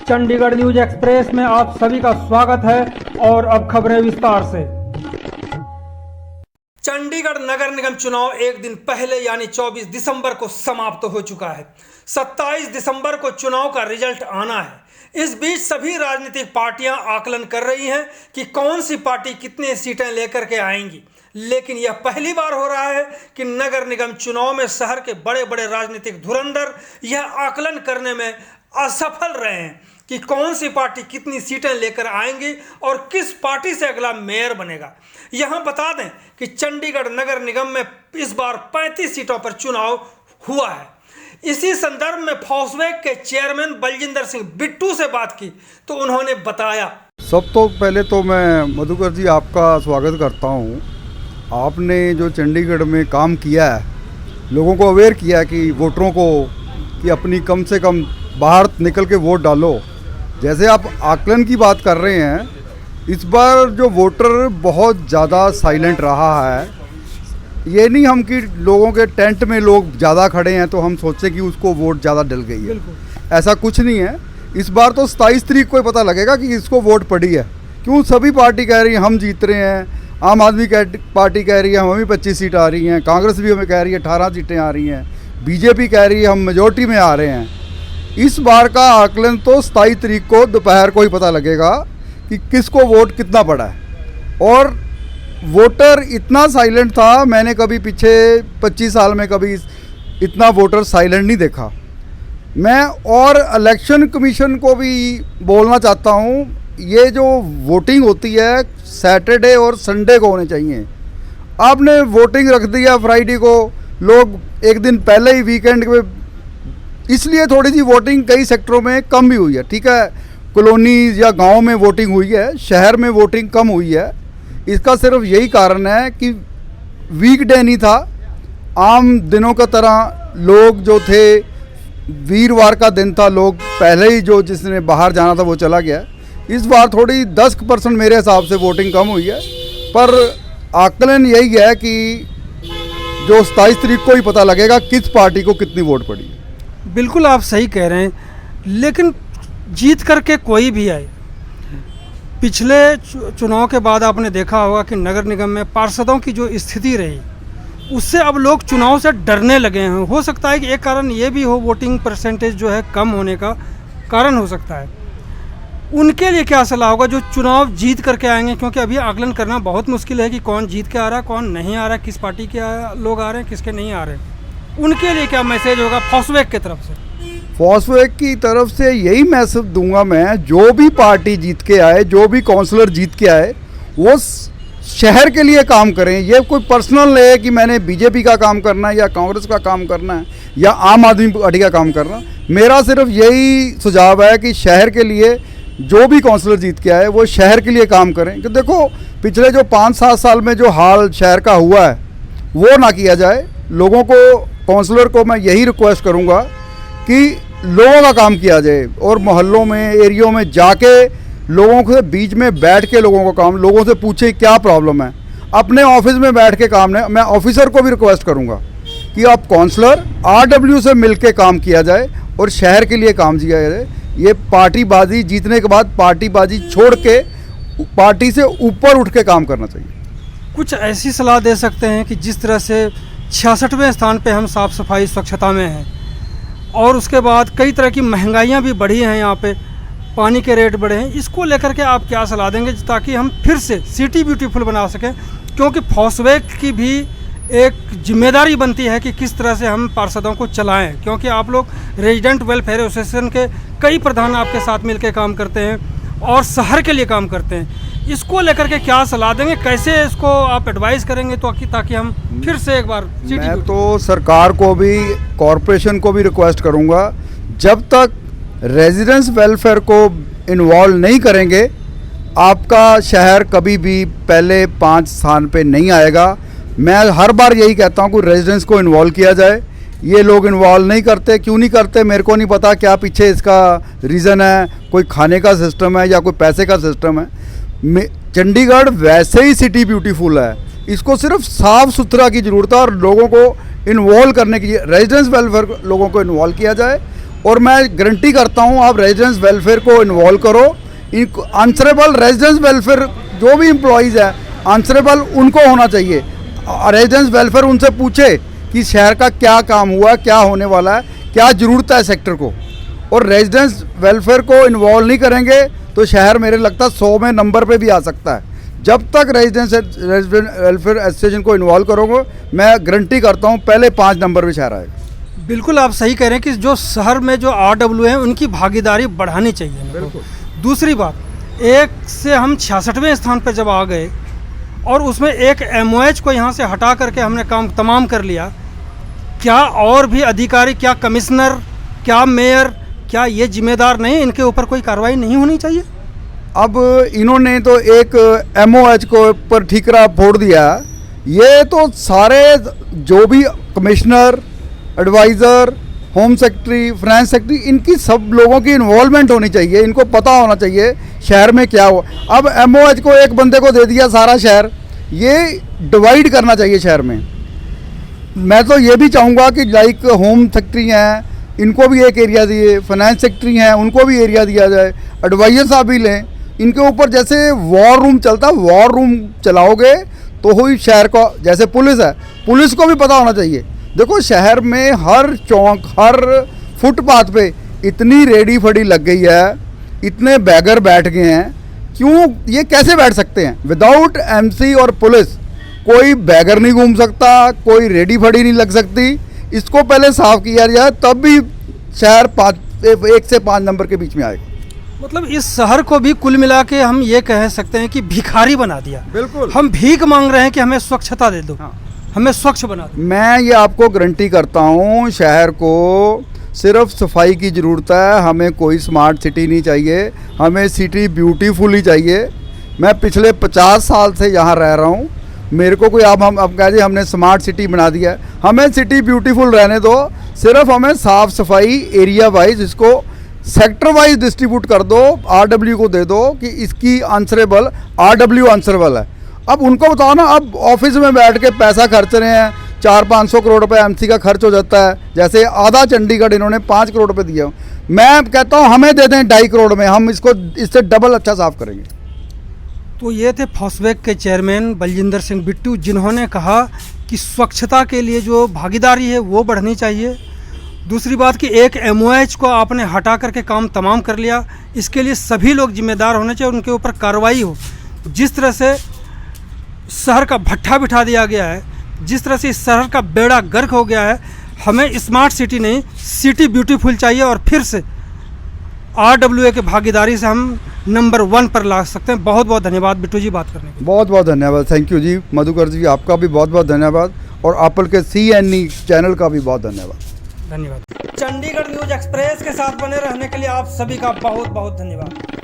Chandigarh news express में आप सभी का स्वागत है और अब खबरें विस्तार से। चंडीगढ़ नगर निगम चुनाव एक दिन पहले यानी 24 दिसंबर को समाप्त हो चुका है। 27 दिसंबर को चुनाव का रिजल्ट आना है। इस बीच सभी राजनीतिक पार्टियां आकलन कर रही हैं कि कौन सी पार्टी कितनी सीटें लेकर के आएंगी, लेकिन यह पहली बार हो रहा है कि नगर निगम चुनाव में शहर के बड़े बड़े राजनीतिक धुरंधर यह आकलन करने में असफल रहे हैं कि कौन सी पार्टी कितनी सीटें लेकर आएंगी और किस पार्टी से अगला मेयर बनेगा। यहां बता दें कि चंडीगढ़ नगर निगम में इस बार 35 सीटों पर चुनाव हुआ है। इसी संदर्भ में फॉस्वेक के चेयरमैन बलजिंदर सिंह बिट्टू से बात की तो उन्होंने बताया। सब तो पहले तो मैं मधुकर जी आपका स्वागत करता हूँ। आपने जो चंडीगढ़ में काम किया है, लोगों को अवेयर किया है कि वोटरों को कि अपनी कम से कम बाहर निकल के वोट डालो। जैसे आप आकलन की बात कर रहे हैं, इस बार जो वोटर बहुत ज़्यादा साइलेंट रहा है। ये नहीं हम कि लोगों के टेंट में लोग ज़्यादा खड़े हैं तो हम सोचें कि उसको वोट ज़्यादा डल गई है, ऐसा कुछ नहीं है। इस बार तो 27 तारीख को ही पता लगेगा कि इसको वोट पड़ी है। क्यों सभी पार्टी कह रही है हम जीत रहे हैं, आम आदमी पार्टी कह रही है हमें 25 सीट आ रही हैं, कांग्रेस भी हमें कह रही है 18 सीटें आ रही हैं, बीजेपी कह रही है हम मेजोरिटी में आ रहे हैं। इस बार का आकलन तो 27 तारीख को दोपहर को ही पता लगेगा कि किसको वोट कितना पड़ा है। और वोटर इतना साइलेंट था, मैंने कभी पीछे 25 साल में कभी इतना वोटर साइलेंट नहीं देखा। मैं और इलेक्शन कमीशन को भी बोलना चाहता हूँ, ये जो वोटिंग होती है सैटरडे और संडे को होने चाहिए। आपने वोटिंग रख दिया फ्राइडे को, लोग एक दिन पहले ही वीकेंड में, इसलिए थोड़ी सी वोटिंग कई सेक्टरों में कम भी हुई है। ठीक है, कॉलोनीज या गांव में वोटिंग हुई है, शहर में वोटिंग कम हुई है। इसका सिर्फ यही कारण है कि वीकडे नहीं था। आम दिनों का तरह लोग जो थे, वीरवार का दिन था, लोग पहले ही जो जिसने बाहर जाना था वो चला गया। इस बार थोड़ी 10% मेरे हिसाब से वोटिंग कम हुई है, पर आकलन यही है कि जो 27 तारीख को ही पता लगेगा किस पार्टी को कितनी वोट पड़ी। बिल्कुल आप सही कह रहे हैं, लेकिन जीत करके कोई भी आए, पिछले चुनाव के बाद आपने देखा होगा कि नगर निगम में पार्षदों की जो स्थिति रही, उससे अब लोग चुनाव से डरने लगे हैं। हो सकता है कि एक कारण ये भी हो, वोटिंग परसेंटेज जो है कम होने का कारण हो सकता है। उनके लिए क्या सलाह होगा जो चुनाव जीत करके आएंगे, क्योंकि अभी आकलन करना बहुत मुश्किल है कि कौन जीत के आ रहा है, कौन नहीं आ रहा है, किस पार्टी के लोग आ रहे हैं, किसके नहीं आ रहे हैं। उनके लिए क्या मैसेज होगा फॉस्वेक की तरफ से? फॉस्वेक की तरफ से यही मैसेज दूंगा मैं, जो भी पार्टी जीत के आए, जो भी काउंसलर जीत के आए, वो शहर के लिए काम करें। ये कोई पर्सनल नहीं है कि मैंने बीजेपी का काम करना है या कांग्रेस का काम करना है या आम आदमी पार्टी का काम करना। मेरा सिर्फ यही सुझाव है कि शहर के लिए जो भी काउंसलर जीत के आए वो शहर के लिए काम करें। कि देखो पिछले जो 5-7 साल में जो हाल शहर का हुआ है वो ना किया जाए। लोगों को, काउंसलर को मैं यही रिक्वेस्ट करूंगा कि लोगों का काम किया जाए और मोहल्लों में, एरियो में जाके लोगों के बीच में बैठ के लोगों का काम, लोगों से पूछे क्या प्रॉब्लम है। अपने ऑफिस में बैठ के काम नहीं, मैं ऑफिसर को भी रिक्वेस्ट करूंगा कि आप काउंसलर RW से मिल के काम किया जाए और शहर के लिए काम किया जाए। ये पार्टीबाजी, जीतने के बाद पार्टीबाजी छोड़ के पार्टी से ऊपर उठ के काम करना चाहिए। कुछ ऐसी सलाह दे सकते हैं कि जिस तरह से 66वें स्थान पे हम साफ़ सफाई स्वच्छता में हैं और उसके बाद कई तरह की महंगाइयाँ भी बढ़ी हैं, यहाँ पे पानी के रेट बढ़े हैं, इसको लेकर के आप क्या सलाह देंगे ताकि हम फिर से सिटी ब्यूटीफुल बना सकें? क्योंकि फॉस्वेक की भी एक जिम्मेदारी बनती है कि किस तरह से हम पार्षदों को चलाएं, क्योंकि आप लोग रेजिडेंट वेलफेयर एसोसिएशन के कई प्रधान आपके साथ मिलकर काम करते हैं और शहर के लिए काम करते हैं। इसको लेकर के क्या सलाह देंगे, कैसे इसको आप एडवाइस करेंगे तो ताकि हम फिर से एक बार? मैं तो सरकार को भी, कॉरपोरेशन को भी रिक्वेस्ट करूंगा, जब तक रेजिडेंस वेलफेयर को इन्वॉल्व नहीं करेंगे आपका शहर कभी भी पहले 5 स्थान पे नहीं आएगा। मैं हर बार यही कहता हूं कि रेजिडेंस को इन्वॉल्व किया जाए। ये लोग इन्वॉल्व नहीं करते, क्यों नहीं करते मेरे को नहीं पता, क्या पीछे इसका रीज़न है, कोई खाने का सिस्टम है या कोई पैसे का सिस्टम है। चंडीगढ़ वैसे ही सिटी ब्यूटीफुल है, इसको सिर्फ साफ़ सुथरा की ज़रूरत है और लोगों को इन्वॉल्व करने की, रेजिडेंस वेलफेयर लोगों को इन्वॉल्व किया जाए और मैं गारंटी करता हूँ आप रेजिडेंस वेलफेयर को इन्वॉल्व करो। इन आंसरेबल रेजिडेंस वेलफेयर जो भी एम्प्लॉयज़ है आंसरेबल उनको होना चाहिए। रेजिडेंस वेलफेयर उनसे पूछे कि शहर का क्या काम हुआ, क्या होने वाला है, क्या ज़रूरत है सेक्टर को, और रेजिडेंस वेलफेयर को इन्वॉल्व नहीं करेंगे तो शहर मेरे लगता है 100 में नंबर पे भी आ सकता है। जब तक रेजिडेंस वेलफेयर एसोसिएशन को इन्वॉल्व करोगे मैं गारंटी करता हूँ पहले 5 नंबर पे शहर आएगा। बिल्कुल आप सही कह रहे हैं कि जो शहर में जो RW हैं उनकी भागीदारी बढ़ानी चाहिए। बिल्कुल। दूसरी बात, 1 से हम 66वें स्थान पर जब आ गए और उसमें एक MOH को यहाँ से हटा करके हमने काम तमाम कर लिया, क्या और भी अधिकारी, क्या कमिश्नर, क्या मेयर, क्या ये जिम्मेदार नहीं, इनके ऊपर कोई कार्रवाई नहीं होनी चाहिए? अब इन्होंने तो एक MOH को पर ठीकरा फोड़ दिया। ये तो सारे जो भी commissioner, adviser, home secretary, finance secretary, इनकी सब लोगों की इन्वॉल्वमेंट होनी चाहिए। इनको पता होना चाहिए शहर में क्या हुआ। अब MOH को एक बंदे को दे दिया सारा शहर, ये डिवाइड करना चाहिए शहर में। मैं तो ये भी चाहूँगा कि लाइक होम सेक्रेटरी हैं इनको भी एक एरिया दिए, फाइनेंस सेक्रेटरी हैं उनको भी एरिया दिया जाए, एडवाइज़र साहब भी लें। इनके ऊपर जैसे वॉर रूम चलता है, वॉर रूम चलाओगे तो ही शहर को, जैसे पुलिस है, पुलिस को भी पता होना चाहिए। देखो शहर में हर चौक, हर फुटपाथ पे इतनी रेडी फड़ी लग गई है, इतने बैगर बैठ गए हैं, क्यों ये कैसे बैठ सकते हैं? विदाउट MC और पुलिस कोई बैगर नहीं घूम सकता, कोई रेडी फड़ी नहीं लग सकती। इसको पहले साफ किया जाए तब भी शहर 1 से 5 नंबर के बीच में आएगा। मतलब इस शहर को भी कुल मिला के हम ये कह सकते हैं कि भिखारी बना दिया। बिल्कुल। हम भीख मांग रहे हैं कि हमें स्वच्छता दे दो, हमें स्वच्छ बना दो। मैं ये आपको गारंटी करता हूँ शहर को सिर्फ सफाई की ज़रूरत है, हमें कोई स्मार्ट सिटी नहीं चाहिए, हमें सिटी ब्यूटीफुल ही चाहिए। मैं पिछले 50 साल से यहाँ रह रहा हूँ, मेरे को कोई अब कह दिए हमने स्मार्ट सिटी बना दिया है, हमें सिटी ब्यूटीफुल रहने दो। सिर्फ हमें साफ़ सफाई एरिया वाइज इसको सेक्टर वाइज डिस्ट्रीब्यूट कर दो, RW को दे दो कि इसकी आंसरेबल, RW आंसरेबल है। अब उनको बताओ ना, अब ऑफिस में बैठ के पैसा खर्च रहे हैं, 400-500 करोड़ रुपए MC का खर्च हो जाता है। जैसे आधा चंडीगढ़ इन्होंने 5 करोड़ रुपए दिए, मैं कहता हूँ हमें दे दें 2.5 करोड़ में, हम इसको इससे डबल अच्छा साफ करेंगे। तो ये थे फॉस्बैक के चेयरमैन बलजिंदर सिंह बिट्टू, जिन्होंने कहा कि स्वच्छता के लिए जो भागीदारी है वो बढ़नी चाहिए। दूसरी बात कि एक MOH को आपने हटा करके काम तमाम कर लिया, इसके लिए सभी लोग जिम्मेदार होने चाहिए, उनके ऊपर कार्रवाई हो। जिस तरह से शहर का भट्ठा बिठा दिया गया है, जिस तरह से इस शहर का बेड़ा गर्क हो गया है, हमें स्मार्ट सिटी नहीं, सिटी ब्यूटीफुल चाहिए। और फिर से RWA की भागीदारी से हम नंबर 1 पर ला सकते हैं। बहुत बहुत धन्यवाद बिट्टू जी बात करने के लिए। बहुत बहुत धन्यवाद, थैंक यू जी। मधुकर जी आपका भी बहुत बहुत धन्यवाद, और एप्पल के CNE चैनल का भी बहुत धन्यवाद। धन्यवाद। चंडीगढ़ न्यूज एक्सप्रेस के साथ बने रहने के लिए आप सभी का बहुत बहुत धन्यवाद।